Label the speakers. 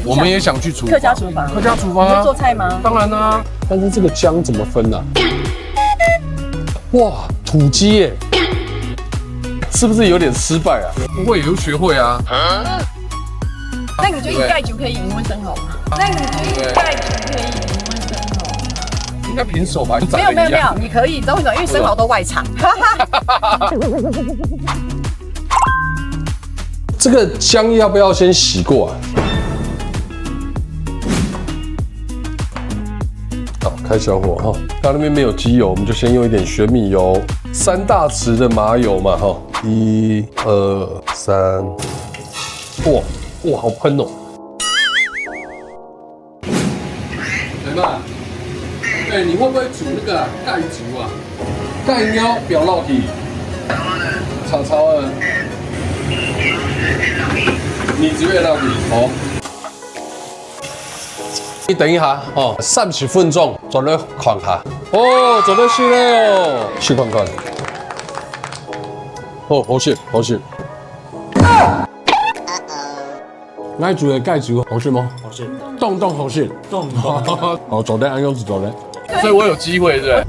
Speaker 1: 我們也想去廚房。
Speaker 2: 客家廚房。
Speaker 1: 客家廚房啊？
Speaker 2: 你會做菜嗎？
Speaker 1: 當然啦。但是這個薑怎麼分呢？哇，土雞耶，是不是有點失敗啊？不会，也就學會啊。
Speaker 2: 那你觉得一盖酒可以赢温生蚝吗？那你觉得一盖酒可以赢温生蚝吗？
Speaker 1: 应该平手吧？
Speaker 2: 没有，你可以，你知道为什么？因为生蚝都外场。
Speaker 1: 这個薑要不要先洗過啊？好，開小火哈。它那邊沒有機油，我們就先用一點玄米油，3大匙的麻油嘛哈。1、2、3，哇，好噴哦！來嘛，你會不會煮那個蓋竹啊？蓋喵不要落體，炒了。你只會到底哦。你等一下哦，30分鐘做咧看下。哦，做得是咧哦，試看看。哦，好食，好食。愛煮的蓋煮好食嗎？好食。凍好食。凍。好，做得安樣子做咧。所以我有機會，對不對？